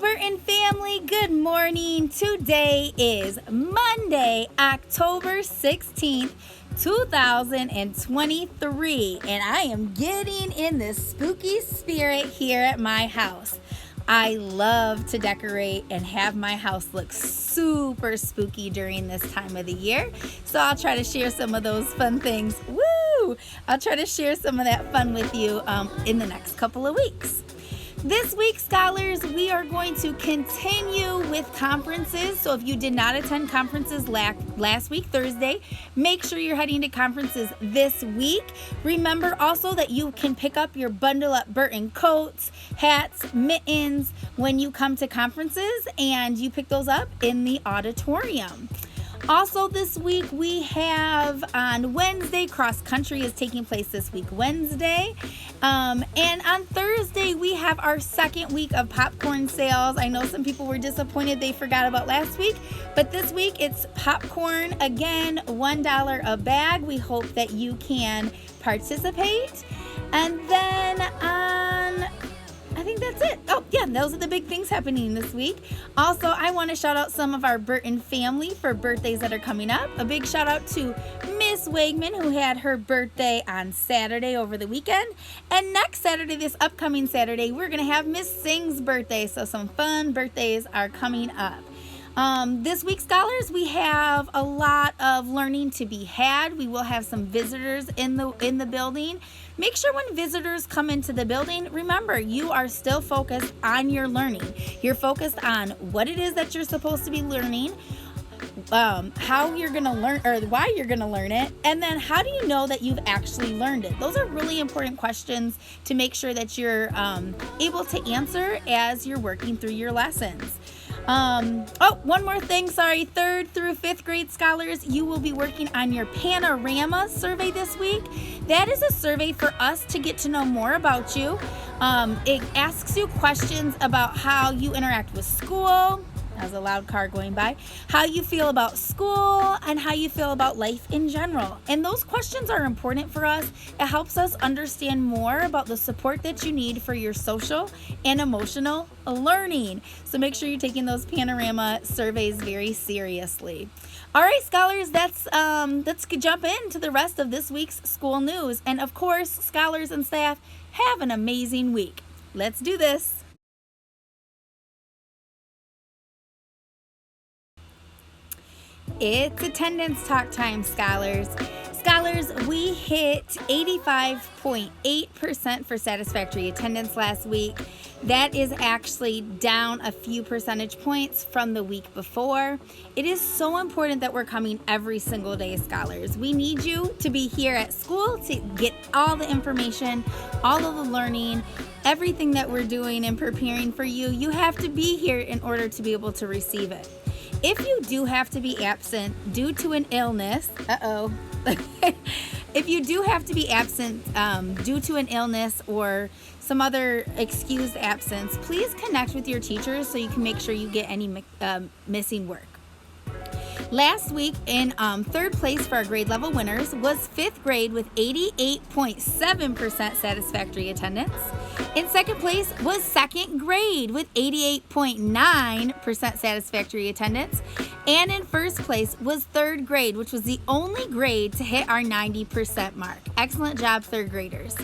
Burton family, good morning. Today is Monday, October 16th, 2023, and I am getting in the spooky spirit here at my house. I love to decorate and have my house look super spooky during this time of the year, so I'll try to share some of those fun things. Woo! I'll try to share some of that fun with you in the next couple of weeks. This week, scholars, we are going to continue with conferences. So if you did not attend conferences last week, Thursday, make sure you're heading to conferences this week. Remember also that you can pick up your Bundle Up Burton coats, hats, mittens when you come to conferences, and you pick those up in the auditorium. Also this week we have on Wednesday, cross country is taking place this week Wednesday. And on Thursday we have our second week of popcorn sales. I know some people were disappointed they forgot about last week, but this week it's popcorn again, $1 a bag. We hope that you can participate. And then I think that's it. Oh, yeah, those are the big things happening this week. Also, I want to shout out some of our Burton family for birthdays that are coming up. A big shout out to Miss Wegman, who had her birthday on Saturday over the weekend. And next Saturday, this upcoming Saturday, we're going to have Miss Singh's birthday. So some fun birthdays are coming up. This week, scholars, we have a lot of learning to be had. We will have some visitors in the building. Make sure when visitors come into the building, remember, you are still focused on your learning. You're focused on what it is that you're supposed to be learning, how you're going to learn, or why you're going to learn it, and then how do you know that you've actually learned it? Those are really important questions to make sure that you're able to answer as you're working through your lessons. One more thing, sorry. 3rd through 5th grade scholars, you will be working on your Panorama survey this week. That is a survey for us to get to know more about you. It asks you questions about how you interact with school. There's a loud car going by. How you feel about school and how you feel about life in general. And those questions are important for us. It helps us understand more about the support that you need for your social and emotional learning. So make sure you're taking those Panorama surveys very seriously. All right, scholars, let's jump into the rest of this week's school news. And of course, scholars and staff, have an amazing week. Let's do this. It's attendance talk time, scholars. Scholars, we hit 85.8% for satisfactory attendance last week. That is actually down a few percentage points from the week before. It is so important that we're coming every single day, scholars. We need you to be here at school to get all the information, all of the learning, everything that we're doing and preparing for you. You have to be here in order to be able to receive it. If you do have to be absent due to an illness, if you do have to be absent due to an illness or some other excused absence, please connect with your teachers so you can make sure you get any missing work. Last week, in 3rd place for our grade level winners was 5th grade with 88.7% satisfactory attendance. In 2nd place was 2nd grade with 88.9% satisfactory attendance. And in 1st place was 3rd grade, which was the only grade to hit our 90% mark. Excellent job, 3rd graders.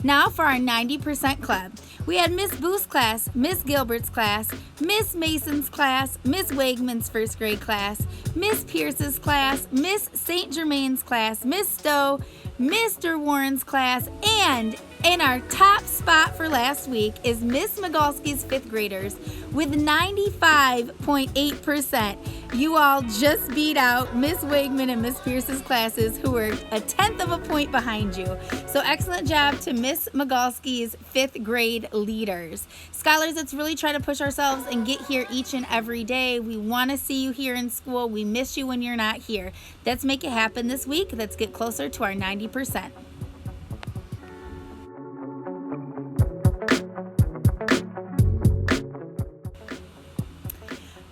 Now for our 90% club. We had Miss Booth's class, Miss Gilbert's class, Miss Mason's class, Miss Wegman's 1st grade class, Miss Pierce's class, Miss St. Germain's class, Miss Stowe, Mr. Warren's class, and in our top spot for last week is Miss Migalski's 5th graders with 95.8%. You all just beat out Miss Wegman and Miss Pierce's classes, who were a 1/10 of a point behind you. So excellent job to Miss Migalski's 5th grade leaders. Scholars, let's really try to push ourselves and get here each and every day. We want to see you here in school. We miss you when you're not here. Let's make it happen this week. Let's get closer to our 90%.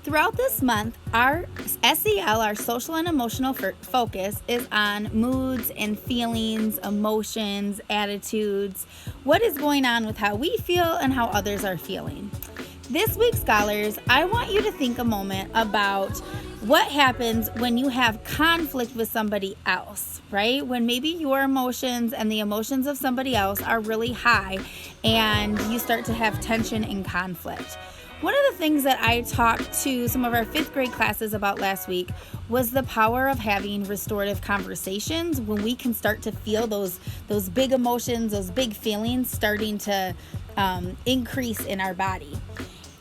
Throughout this month, our SEL, our social and emotional focus, is on moods and feelings, emotions, attitudes, what is going on with how we feel and how others are feeling. This week, scholars, I want you to think a moment about what happens when you have conflict with somebody else, right? When maybe your emotions and the emotions of somebody else are really high and you start to have tension and conflict. One of the things that I talked to some of our 5th grade classes about last week was the power of having restorative conversations when we can start to feel those big emotions, those big feelings starting to increase in our body.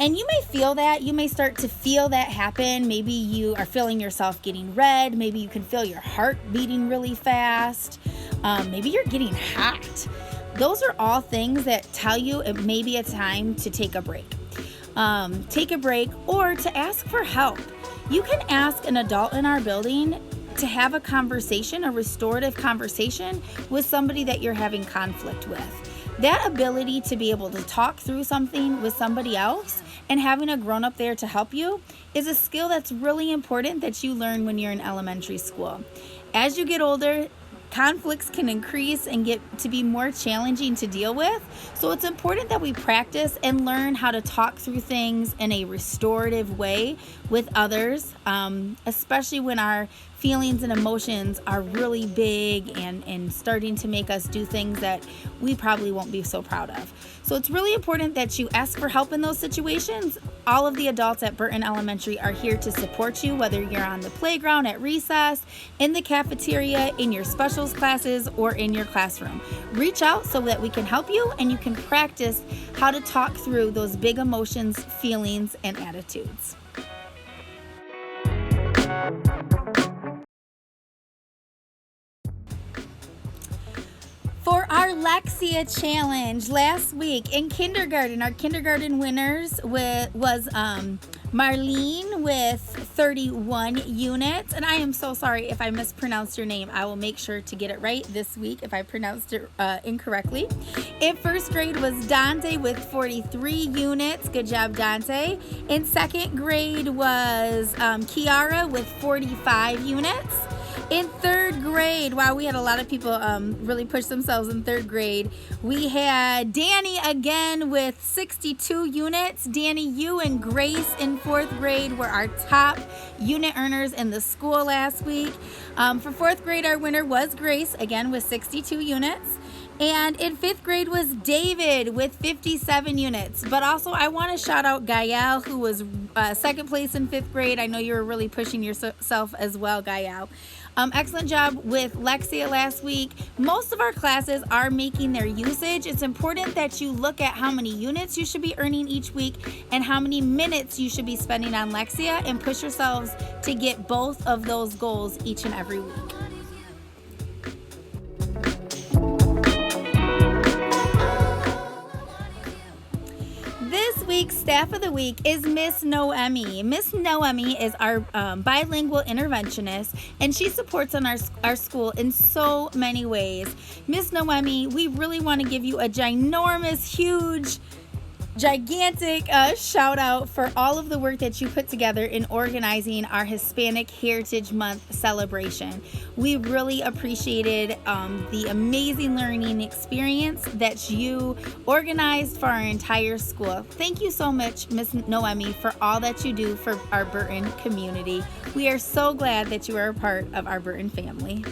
And you may feel that. You may start to feel that happen. Maybe you are feeling yourself getting red. Maybe you can feel your heart beating really fast. Maybe you're getting hot. Those are all things that tell you it may be a time to take a break. Take a break or to ask for help. You can ask an adult in our building to have a conversation, a restorative conversation with somebody that you're having conflict with. That ability to be able to talk through something with somebody else and having a grown-up there to help you is a skill that's really important that you learn when you're in elementary school. As you get older, conflicts can increase and get to be more challenging to deal with. So it's important that we practice and learn how to talk through things in a restorative way with others, especially when our feelings and emotions are really big and starting to make us do things that we probably won't be so proud of. So it's really important that you ask for help in those situations. All of the adults at Burton Elementary are here to support you, whether you're on the playground, at recess, in the cafeteria, in your specials classes, or in your classroom. Reach out so that we can help you and you can practice how to talk through those big emotions, feelings, and attitudes. For our Lexia Challenge last week in kindergarten, our kindergarten winners was Marlene with 31 units. And I am so sorry if I mispronounced your name. I will make sure to get it right this week if I pronounced it incorrectly. In 1st grade was Dante with 43 units. Good job, Dante. In 2nd grade was Kiara with 45 units. In 3rd grade, wow, we had a lot of people really push themselves in 3rd grade. We had Danny again with 62 units. Danny, you and Grace in 4th grade were our top unit earners in the school last week. For 4th grade, our winner was Grace, again with 62 units. And in 5th grade was David with 57 units. But also I want to shout out Gael, who was 2nd place in 5th grade. I know you were really pushing yourself as well, Gael. Excellent job with Lexia last week. Most of our classes are making their usage. It's important that you look at how many units you should be earning each week and how many minutes you should be spending on Lexia and push yourselves to get both of those goals each and every week. This week's Staff of the Week is Miss Noemi. Miss Noemi is our bilingual interventionist, and she supports on our school in so many ways. Miss Noemi, we really want to give you a ginormous, huge, gigantic shout out for all of the work that you put together in organizing our Hispanic Heritage Month celebration. We really appreciated the amazing learning experience that you organized for our entire school. Thank you so much, Miss Noemi, for all that you do for our Burton community. We are so glad that you are a part of our Burton family.